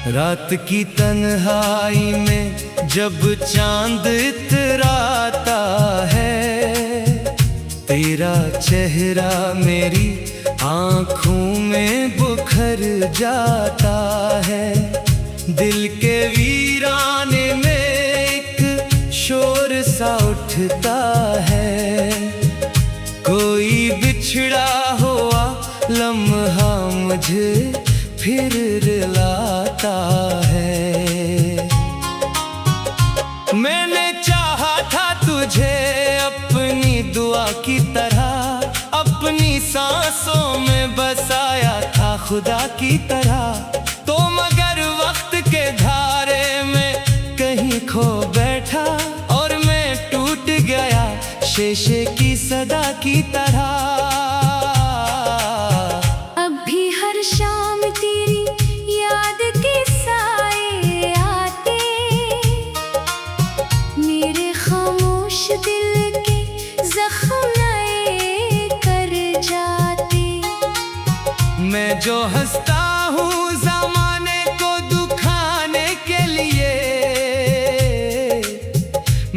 रात की तन्हाई में जब चांद इतराता है, तेरा चेहरा मेरी आँखों में बुखर जाता है। दिल के वीराने में एक शोर सा उठता है, कोई बिछड़ा हुआ लम्हा मुझे फिर रुलाता है। मैंने चाहा था तुझे अपनी दुआ की तरह, अपनी सांसों में बसाया था खुदा की तरह। तो मगर वक्त के धारे में कहीं खो बैठा और मैं टूट गया शीशे की सदा की तरह। अब भी हर शाम तेरी याद के साए आते, मेरे खामोश दिल के जख्म नए कर जाते। मैं जो हंसता हूँ ज़माने को दुखाने के लिए,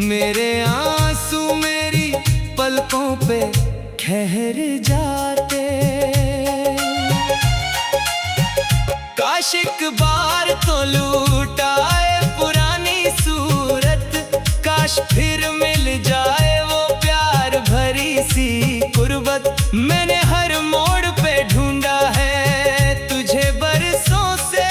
मेरे आंसू मेरी पलकों पे ठहर जाते। काश एक बार तो लूट आए पुरानी सूरत, काश फिर मिल जाए वो प्यार भरी सी कुर्बत। मैंने हर मोड़ पे ढूंढा है तुझे बरसों से,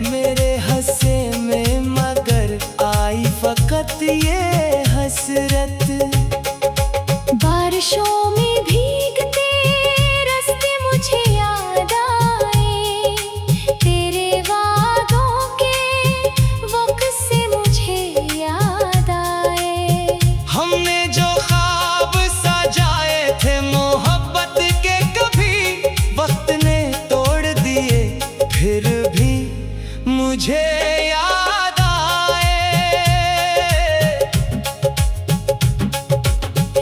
मेरे हंसे में मगर आई फकत ये हसरत। बारिशों में भीगते रास्ते मुझे याद आए, तेरे वादों के वो किस्से मुझे याद आए। हमने जो ख्वाब सजाए थे मोहब्बत के, कभी वक्त ने तोड़ दिए फिर भी मुझे याद आए।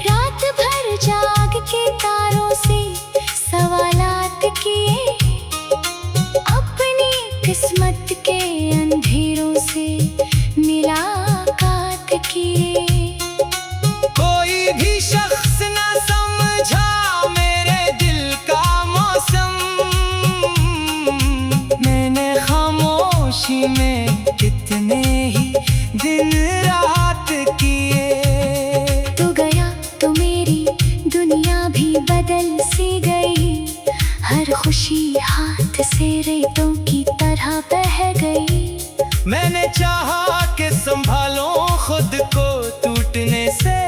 रात भर जाग के तारों से सवालात किए, अपनी किस्मत के अंधेरों से मुलाकात किए। कोई भी शख्स न समझा मेरे दिल का मौसम, मैंने खामोशी में कितने ही दिन रात किए। तू गया तो मेरी दुनिया भी बदल सी गई, हर खुशी हाथ से रेतों की तरह बह गई। मैंने चाहा कि संभालो खुद को टूटने से,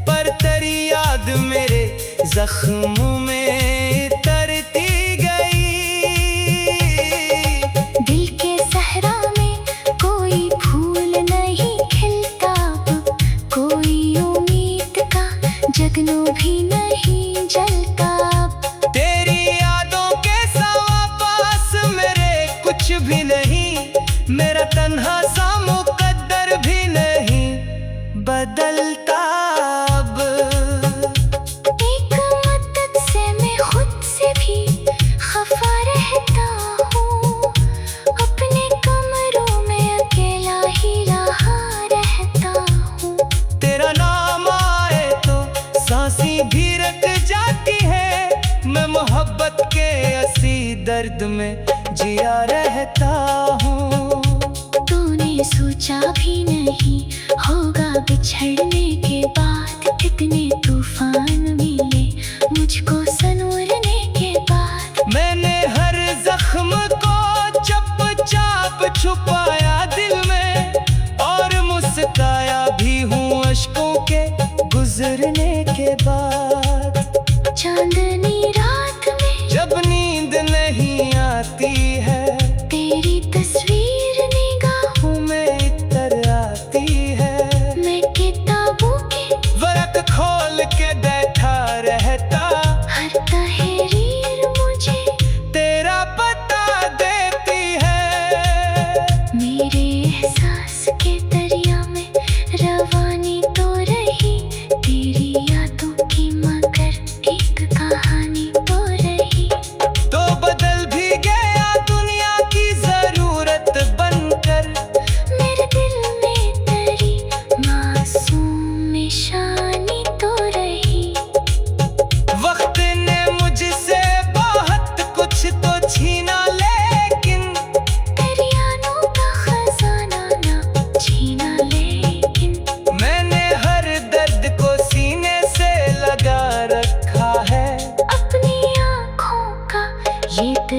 पर तेरी याद मेरे जख्मों में तरती गई। दिल के सहरा में कोई फूल नहीं खिलता, कोई उम्मीद का जगनू भी नहीं जलता। तेरी यादों के सिवा पास मेरे कुछ भी नहीं, मेरा तन्हा सा मुकद्दर भी नहीं बदलता अब। एक मदद से मैं खुद से भी खफा रहता हूँ, अपने कमरों में अकेला ही रहा रहता हूँ। तेरा नाम आए तो सांसें भी रुक जाती है, मैं मोहब्बत के असी दर्द में जिया रहता हूँ। तूने सोचा भी नहीं होगा बिछड़ने के बाद कितने तूफान मिले मुझको संवरने के बाद। मैंने हर जख्म को चुपचाप छुपाया दिल में, और मुस्काया भी हूँ अश्कों के गुजरने के बाद। चांदनी रात में जब नींद नहीं आती है,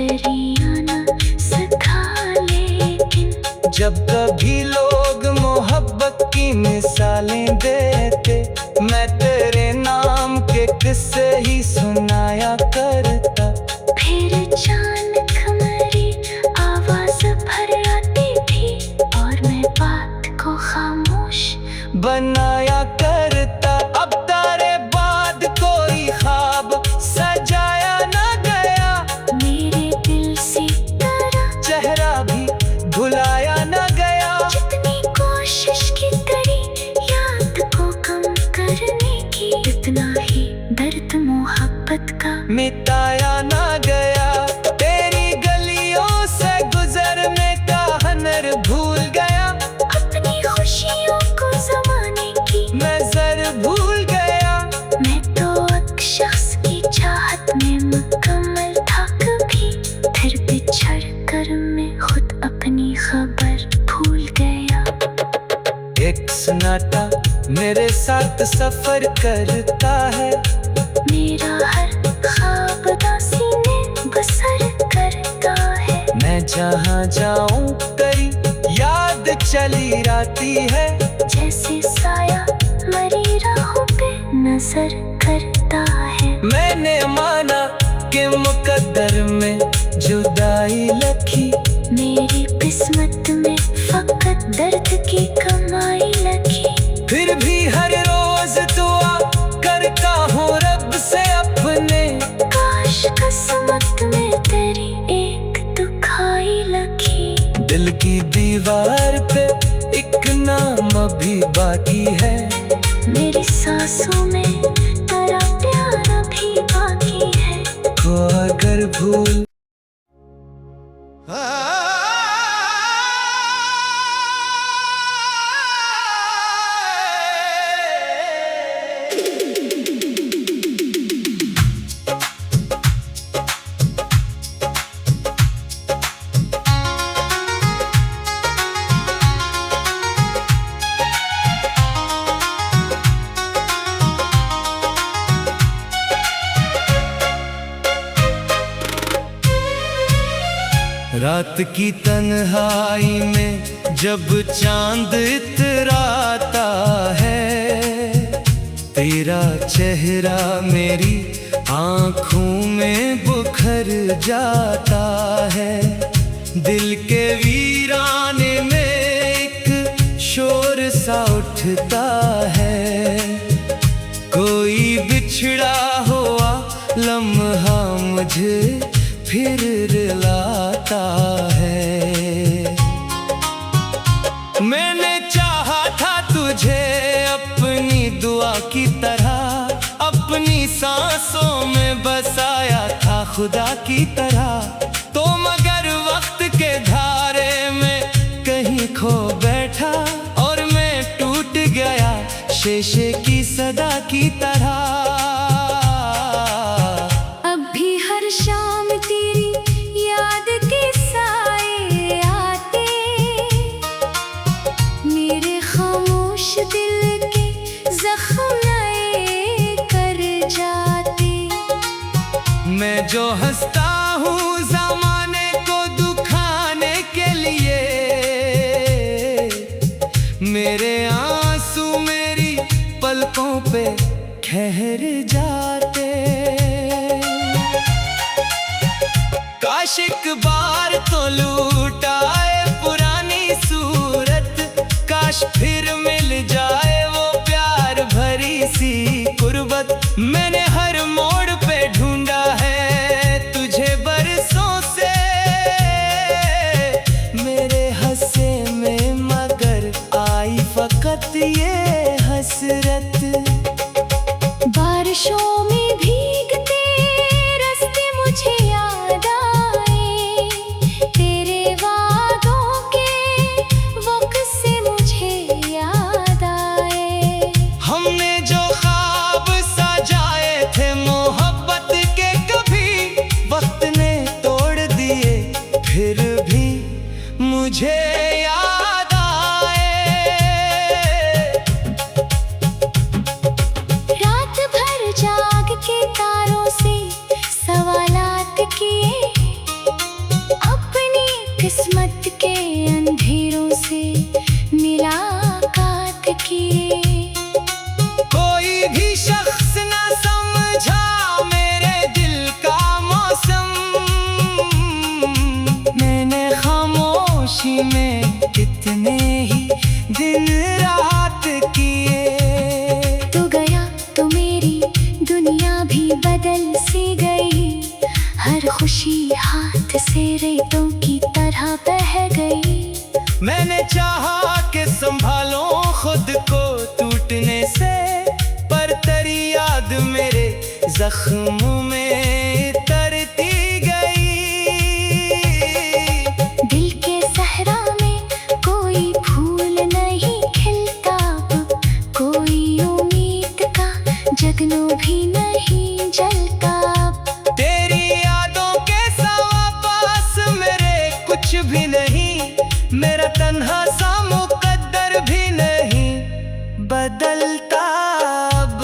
डरियाना सिखा लेकिन जब कभी लोग मोहब्बत की मिसालें देते, मैं तेरे नाम के किस्से ही सुनाया करता। फिर अचानक मेरी आवाज भर आती थी और मैं बात को खामोश बनाया करता। अब तारे बाद कोई ख्वाब सजाया न गया, मेरे दिल से तेरा चेहरा भी भुलाया न गया। जितनी कोशिश की करी याद को कम करने की, इतना ही दर्द मोहब्बत का मिटाया न गया। तेरी गलियों से गुजरने का हनर भूल गया, अपनी खुशियों को जमाने की नजर भूल गया। मैं तो एक शख्स की चाहत में मुकम्मल था कभी, फिर बिछड़ कर मैं खुद अपनी खबर भूल गया। एक सन्नाटा मेरे साथ सफर करता है, मेरा हर ख्वाब दासी में बसर करता है। मैं जहाँ जाऊँ करी याद चली आती है, जैसे साया मरी राहों पे नजर करता है। मैंने माना कि मुकद्दर में जुदाई लखी, मेरी किस्मत में फकत दर्द की कमाई लगी। फिर भी हर रोज दुआ करता हूँ रब से अपने, काश किस्मत में तेरी एक दुखाई लगी। दिल की दीवार पे एक नाम अभी बाकी है, मेरी सांसों में तेरा प्यार अभी बाकी है। को अगर भूल रात की तन्हाई में जब चांद इतराता है, तेरा चेहरा मेरी आँखों में बुखर जाता है। दिल के वीराने में एक शोर सा उठता है, कोई बिछड़ा हुआ लम्हा मुझे फिर रुलाता है। मैंने चाहा था तुझे अपनी दुआ की तरह, अपनी सांसों में बसाया था खुदा की तरह। तो मगर वक्त के धारे में कहीं खो बैठा और मैं टूट गया शीशे की सदा की तरह। अब भी हर शाम तेरी याद के साए आते, मेरे खामोश दिल के जख्म नए कर जाते। मैं जो हंसता हूँ ज़माने को दुखाने के लिए, मेरे आंसू मेरी पलकों पे ठहर जाते। काश एक बार तो लूटाए पुरानी सूरत, काश फिर मिल जाए वो प्यार भरी सी कुर्बत। मैंने हर मोड़ पे ढूंढा है तुझे बरसों से, मेरे हंसे में मगर आई फकत ये हसरत। बारिशों में भीगते रास्ते मुझे याद आए, तेरे वादों के वो किस्से मुझे याद किस्मत के अंधेरों से मुलाकात किए। कोई भी शख्स न समझा मेरे दिल का मौसम, मैंने खामोशी में कितने ही दिन रात किए। तू गया तो मेरी दुनिया भी बदल सी गई, हर खुशी हाथ से रेतों की तरह बह गई। मैंने चाहा कि संभालो खुद को टूटने से, पर तेरी याद मेरे जख्म में तरती गई। दिल के सहरा में कोई फूल नहीं खिलता, कोई उम्मीद का जगनू भी नहीं जलता। तेरी यादों के सिवा पास मेरे कुछ भी नहीं, मेरा तन्हा सा मुकद्दर भी नहीं बदलता अब।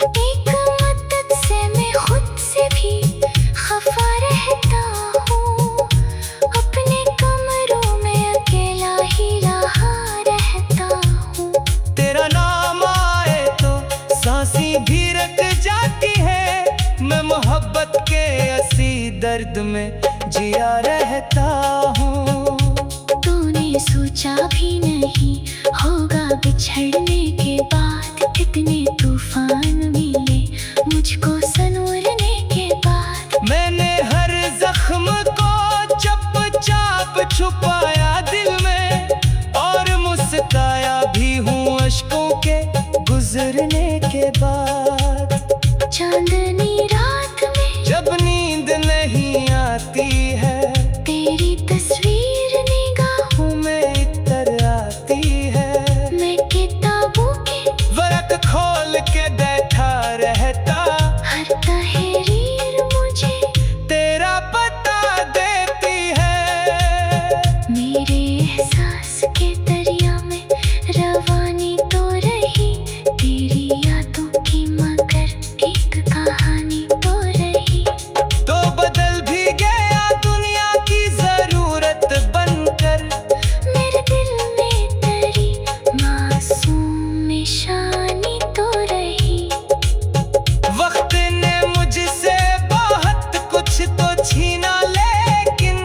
एक मदद से मैं खुद से भी खफा रहता हूँ, अपने कमरों में अकेला ही रहा रहता हूँ। तेरा नाम आए तो सांसें भी रुक जाती है, मैं मोहब्बत के असी दर्द में जिया रहता हूँ। तूने सोचा भी नहीं होगा बिछड़ने के बाद कितने तूफान मिले मुझको संवरने के बाद। मैंने हर जख्म को चुपचाप छुपाया दिल में, और मुस्काया भी हूँ अश्कों के गुजरने के बाद। चांदनी रात में जब नींद नहीं आती है, तेरी तस्वीर निगाहों में इतर आती है। में किताबों के वरक खोल के बैठा रहता, हर तहरीर मुझे तेरा पता देती है। मेरे एहसास के दरिया में रवानी तो रही, तेरी यादों की मगर एक कहानी तो रही। तो बदल भी गया दुनिया की जरूरत बनकर, मेरे दिल में तेरी मासूम निशानी तो रही। वक्त ने मुझसे बहुत कुछ तो छीना, लेकिन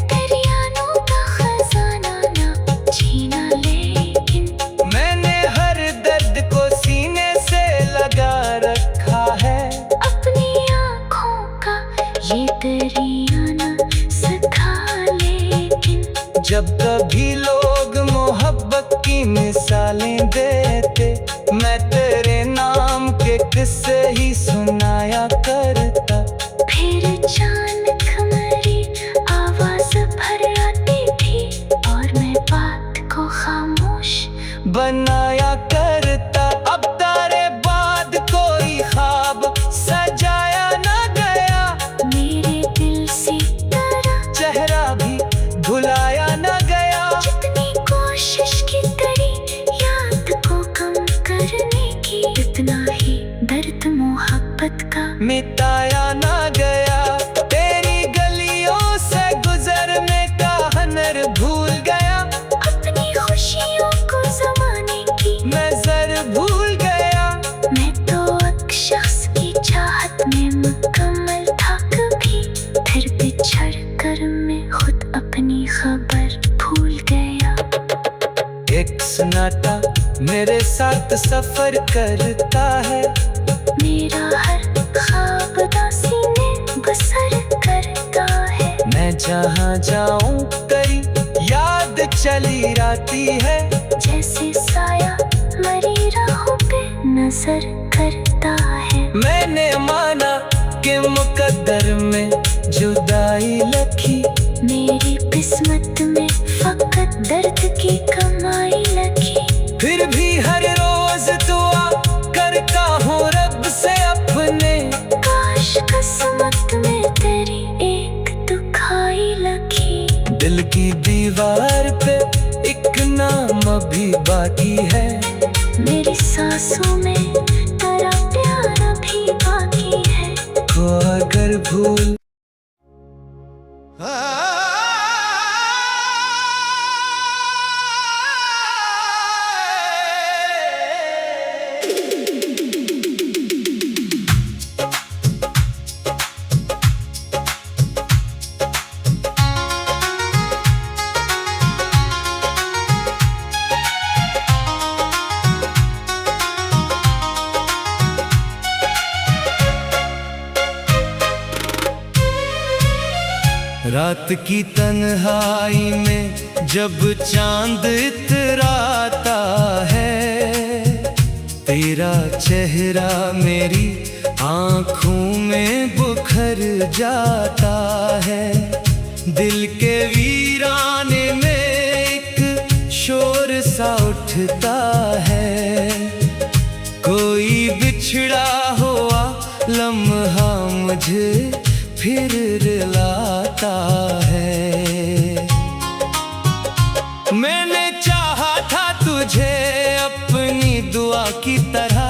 तेरी यादों का खजाना ना छीना, लेकिन मैंने हर दर्द को सीने से लगा रखा है। अपनी आँखों का ये दरिया ना सखा, लेकिन जब कभी लोग मोहब्बत की मिसालें देते, मैं तेरे नाम के किस्से ही सुनाया करता। फिर अचानक मेरी आवाज भर आती थी, और मैं बात को खामोश बनाया करता। अब तारे बाद कोई ख्वाब सजाया न गया, मेरे दिल से तरह चेहरा भी भुलाया न गया। जितनी कोशिश की तेरी याद को कम करने की, इतना ही दर्द मोहब्बत का मिटाया न गया। तेरी गलियों से गुजरने का हुनर भूल गया, अपनी खुशियों को जमाने की नजर भूल गया। मैं तो एक शख्स की चाहत में मुकम्मल था कभी, फिर बिछड़ कर मैं खुद अपनी खबर भूल गया। एक सन्नाटा मेरे साथ सफर करता है, मेरा हर ख्वाब दासी में बसर करता है। मैं जहाँ जाऊँ तेरी याद चली आती है। जैसे साया मरी राहों पे नजर करता है। मैंने माना कि मुकद्दर में जुदाई लखी, मेरी किस्मत में फकत दर्द की कमाई लगी। फिर भी हर रोज दुआ करता हूँ रब से अपने, काश किस्मत में तेरी एक दुखाई लगी। दिल की दीवार पे एक नाम अभी बाकी है, मेरी सांसों में तेरा प्यार अभी बाकी है। को अगर भूल रात की तन्हाई में जब चांद इतराता है, तेरा चेहरा मेरी आँखों में बुखर जाता है। दिल के वीराने में एक शोर सा उठता है, कोई बिछड़ा हुआ लम्हा मुझे फिर रुलाता है। मैंने चाहा था तुझे अपनी दुआ की तरह,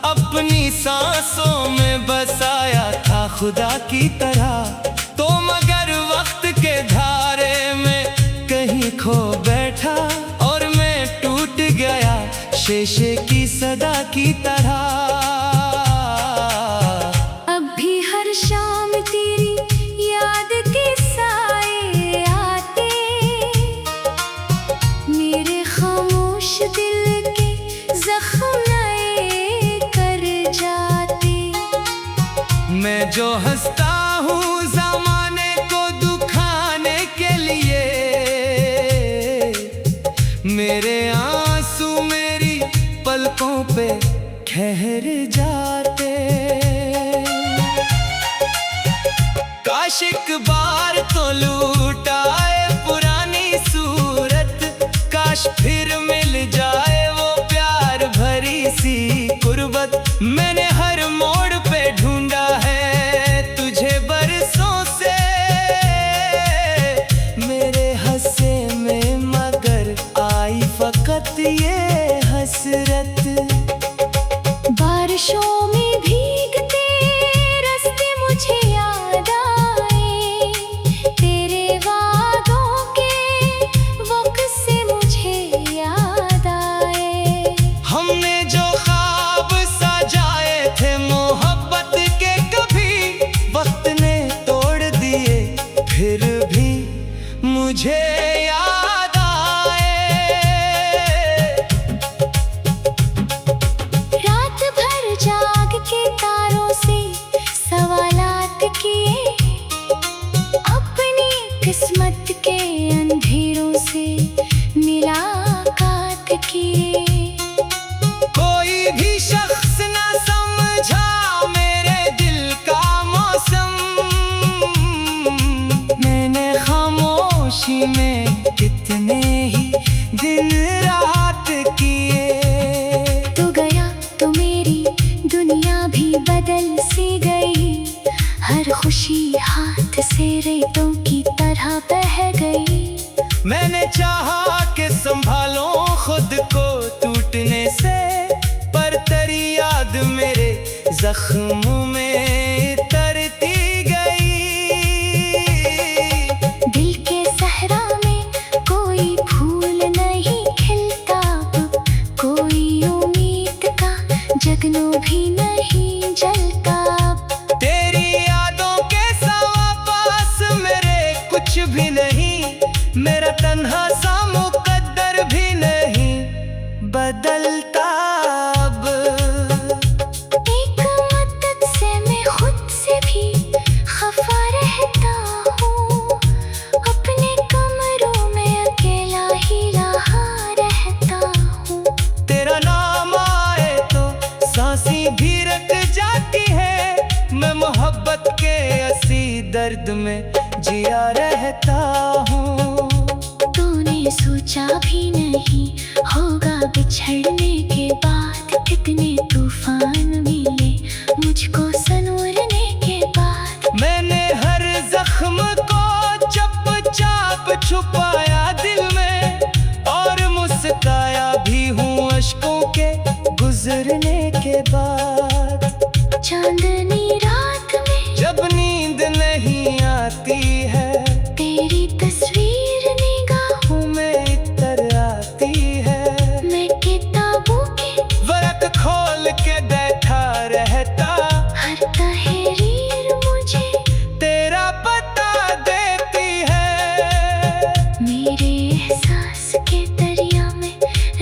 अपनी सांसों में बसाया था खुदा की तरह। तो मगर वक्त के धारे में कहीं खो बैठा और मैं टूट गया शीशे की सदा की तरह। अब भी हर शाम तेरी याद के साए आते, मेरे खामोश दिल के जख्म नए कर जाते। मैं जो हंसता हूँ ज़माने को दुखाने के लिए, मेरे आंसू मेरी पलकों पे ठहर जाते। काश एक बार तो लूट आए पुरानी सूरत, काश फिर मिल जाए वो प्यार भरी सी कुर्बत। मैंने हर मोड़ पे ढूंढा है तुझे बरसों से, मेरे हंसे में मगर आई फकत ये हसरत। बारिशों में भीगते रास्ते मुझे याद आए, तेरे वादों के वक्त से मुझे याद आए। हमने जो ख्वाब सजाए थे मोहब्बत के, कभी वक्त ने तोड़ दिए फिर भी मुझे याद आए। रात भर जाग के तारों से सवालात किए, अपनी किस्मत के अंधेरों से मुलाकात किए। कोई भी शख्स न समझा मेरे दिल का मौसम, मैंने खामोशी में कितने ही दिन रात किए। तू गया तो मेरी दुनिया भी बदल सी गई, हर खुशी हाथ से रेतों की तरह बह गई। मैंने चाहा कि संभालो खुद को टूटने से, पर तेरी याद मेरे जख्मों में तरती गई। दिल के सहरा में कोई फूल नहीं खिलता, कोई उम्मीद का जगनू भी नहीं जलता। तेरी यादों के सिवा पास मेरे कुछ भी नहीं, मेरा तन्हा सा मुकद्दर भी नहीं बदलता अब। एक मुद्दत से मैं खुद से भी खफा रहता हूँ, अपने कमरों में अकेला ही रहा रहता हूँ। तेरा नाम आए तो सांसें भी रुक जाती है, मैं मोहब्बत के असी दर्द में जिया रहता हूँ। तूने सोचा भी नहीं होगा बिछड़ने के बाद कितने तूफान मिले मुझको संवरने के बाद। मैंने हर जख्म को चुपचाप छुपाया दिल में, और मुस्काया भी हूँ अश्कों के गुजरने के बाद। चांदनी रात में जब नींद नहीं आती है, तेरी तस्वीर निगाहों में इतर आती है। में किताबों के वरक खोल के बैठा रहता, हर तहरीर मुझे तेरा पता देती है। मेरे एहसास के दरिया में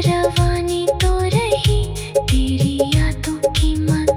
रवानी तो रही, तेरी यादों की मगर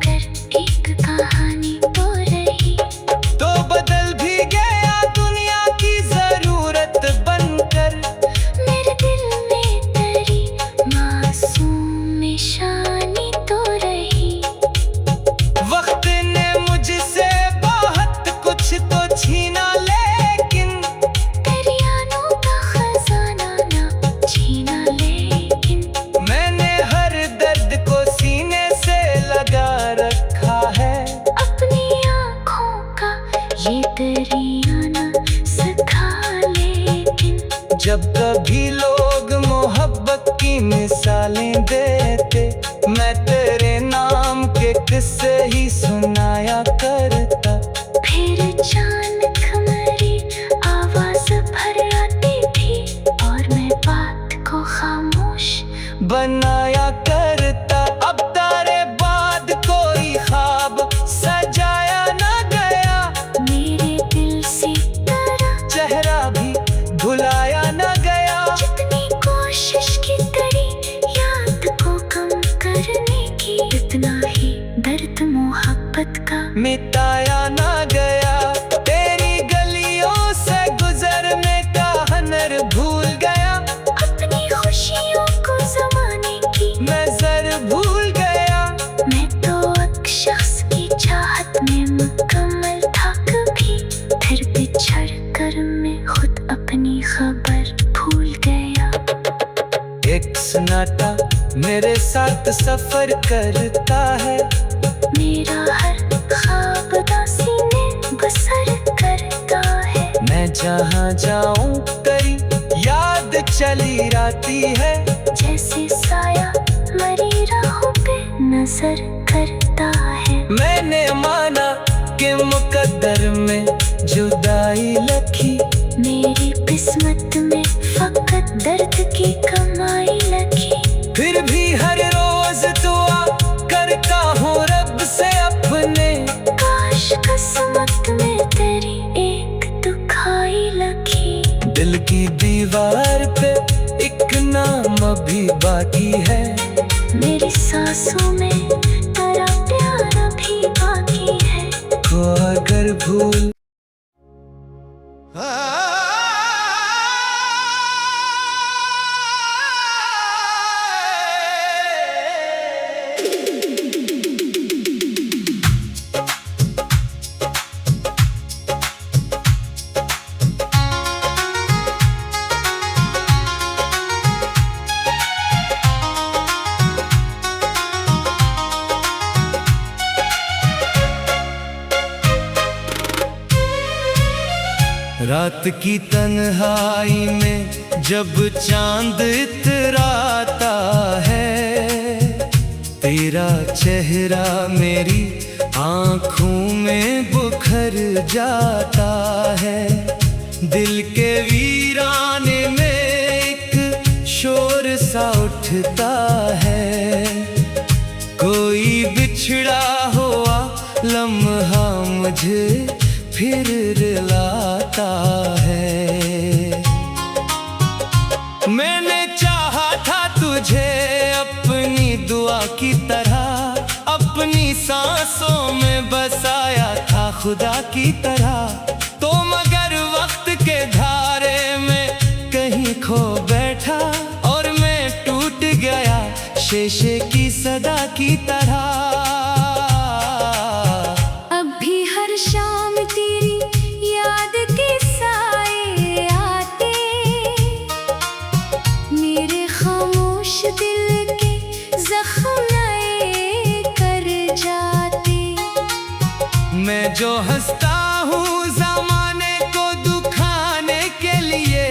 बनाया करता। अब तारे बाद कोई ख्वाब सजाया ना गया, मेरे दिल से तेरा चेहरा भी भुलाया ना गया। जितनी कोशिश की करी याद को कम करने की, इतना ही दर्द मोहब्बत का मिटाया ना गया। तेरी गलियों से गुजरने का हुनर भूल गया, अपनी खुशियों को जमाने की नजर भूल गया। मैं तो एक शख्स की चाहत में मुकम्मल था कभी, फिर बिछड़ कर मैं खुद अपनी खबर भूल गया। एक सन्नाटा मेरे साथ सफर करता है, मेरा हर ख्वाब दासी में बसर करता है। मैं जहाँ जाऊँ तेरी याद चली आती है। जैसे साया मरी राहों पे नजर करता है। मैंने माना कि मुकद्दर में जुदाई लिखी, मेरी किस्मत में फकत दर्द की कमाई लगी। फिर भी हर रोज दुआ करता हूँ रब से अपने, काश किस्मत में तेरी एक दुखाई लगी। दिल की दीवार पे एक नाम अभी बाकी है, मेरी सांसों में तेरा प्यार अभी बाकी है। को अगर भूल रात की तन्हाई में जब चांद इतराता है, तेरा चेहरा मेरी आँखों में बुखर जाता है। दिल के वीराने में एक शोर सा उठता है, कोई बिछड़ा हुआ लम्हा मुझे फिर रुलाता है। मैंने चाहा था तुझे अपनी दुआ की तरह, अपनी सांसों में बसाया था खुदा की तरह। तो मगर वक्त के धारे में कहीं खो बैठा, और मैं टूट गया शीशे की सदा की तरह। अब भी हर शाम तेरी याद के साए आते, मेरे खामोश दिल के जख्म नए कर जाते। मैं जो हंसता हूँ ज़माने को दुखाने के लिए,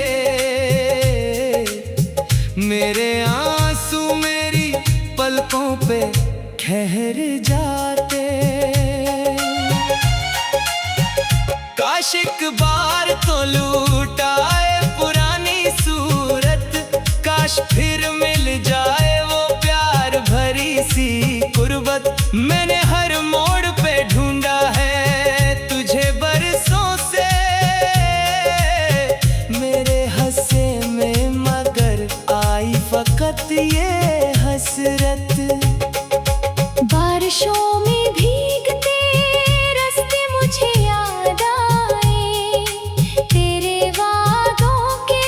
मेरे आंसू मेरी पलकों पे ठहर जाते। काश एक बार तो लूटाए पुरानी सूरत, काश फिर मिल जाए वो प्यार भरी सी कुर्बत। मैंने हर मोड़ पे ढूंढा है तुझे बरसों से, मेरे हंसे में मगर आई फकत ये हसरत। बारिशों में भीगते रास्ते मुझे याद आए, तेरे वादों के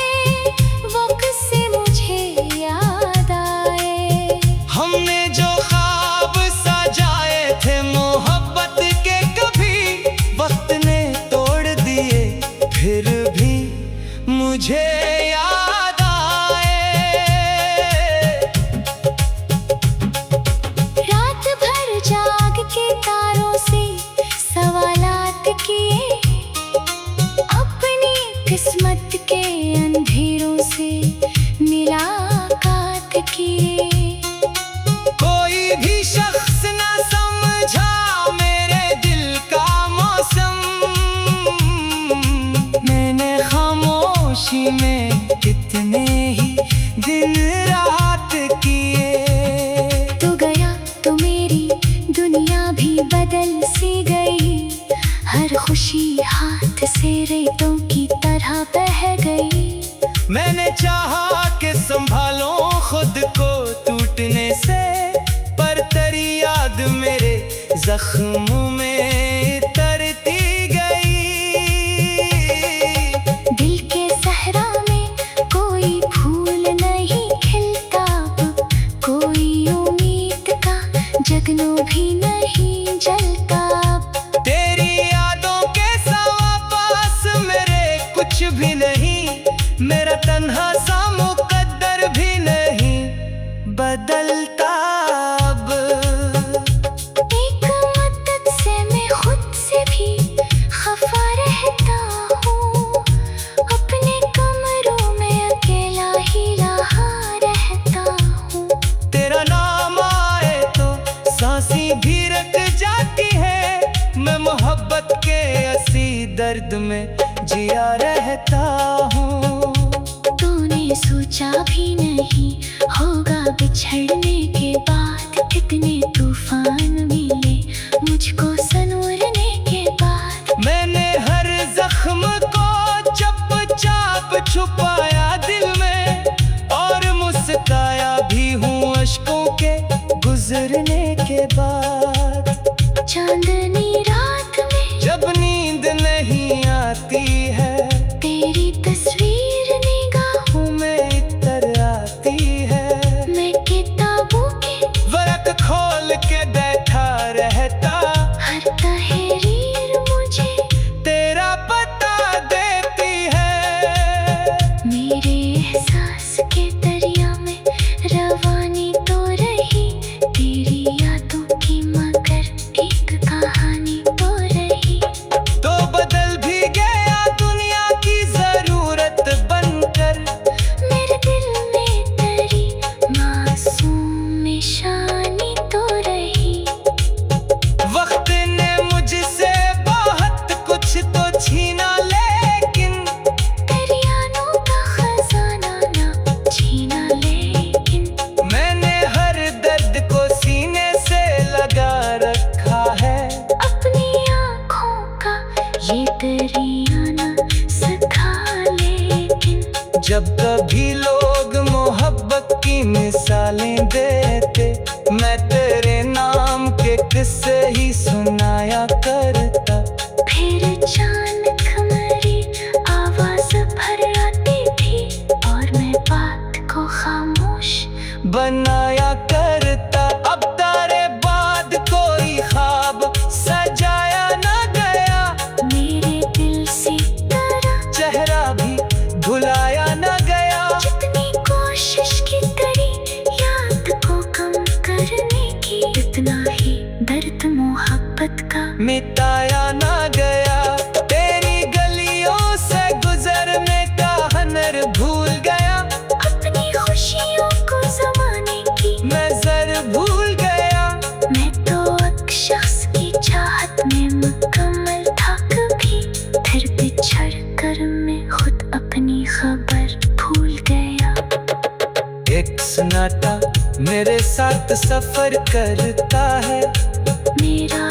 वक्त से मुझे याद आए। हमने जो ख्वाब सजाए थे मोहब्बत के, कभी वक्त ने तोड़ दिए फिर भी मुझे याद आए। रात भर जाग के तारों से सवालात किए, अपनी किस्मत के अंधेरों से मुलाकात किए। कोई भी शख्स ना समझा मेरे दिल का मौसम, मैंने खामोशी में कितने ही दिन रात किए। रिश्तों की तरह बह गई। मैंने चाहा कि संभालो खुद को टूटने से, पर तेरी याद मेरे जख्मों में तरती गई। दिल के सहरा में कोई फूल नहीं खिलता, कोई उम्मीद का जगनू भी नहीं जलता। तेरी यादों के सिवा पास मेरे कुछ भी नहीं, मेरा तन्हा सा मुकद्दर भी नहीं बदलता अब। एक मदद से मैं खुद से भी खफा रहता हूँ, अपने कमरों में अकेला ही रहा रहता हूँ। तेरा नाम आए तो सांसें भी रुक जाती है, मैं मोहब्बत के असी दर्द में जिया रहता हूँ। तूने सोचा भी नहीं होगा बिछड़ने के बाद कितने तूफान मिले मुझको संवरने के बाद। मैंने हर जख्म को चुपचाप छुपाया दिल में, और मुस्काया भी हूँ अश्कों के गुजरने के बाद। चांदनी रात में जब नींद नहीं आती है, तेरी तस्वीर निगाहों में इतर आती है। में किताबों के वरक खोल के बैठा रहता, हर तहरीर मुझे तेरा पता देती है। मेरे एहसास के दरिया में रवानी तो रही, तेरी यादों की मगर एक कहानी तो रही। तो बदल भी गया दुनिया की जरूरत बनकर, मेरे दिल में तेरी मासूम निशानी तो रही। वक्त ने मुझसे बहुत कुछ तो छीना, लेकिन तेरी यादों का खजाना ना छीना, लेकिन मैंने हर दर्द को सीने से लगा रखा है। अपनी आँखों का ये दरिया ना सखा, लेकिन जब कभी लोग मोहब्बत की मिसालें देते, मैं तेरे नाम के किस्से ही सुनाया करता। फिर अचानक मेरी आवाज भर आती थी और मैं बात को खामोश बनाया करता। अब तारे बाद कोई ख्वाब सजाया ना गया, मेरे दिल से तरह चेहरा भी भुलाया ना गया। जितनी कोशिश की करी याद को कम करने की, इतना ही दर्द मोहब्बत का मिटाया ना गया। तेरी गलियों से गुजरने का हुनर भूल गया, अपनी खुशियों को जमाने की नजर भूल गया। मैं तो एक शख्स की चाहत में मुकम्मल था कभी, फिर बिछड़ कर मैं खुद अपनी खबर भूल गया। एक सन्नाटा मेरे साथ सफर करता है, मेरा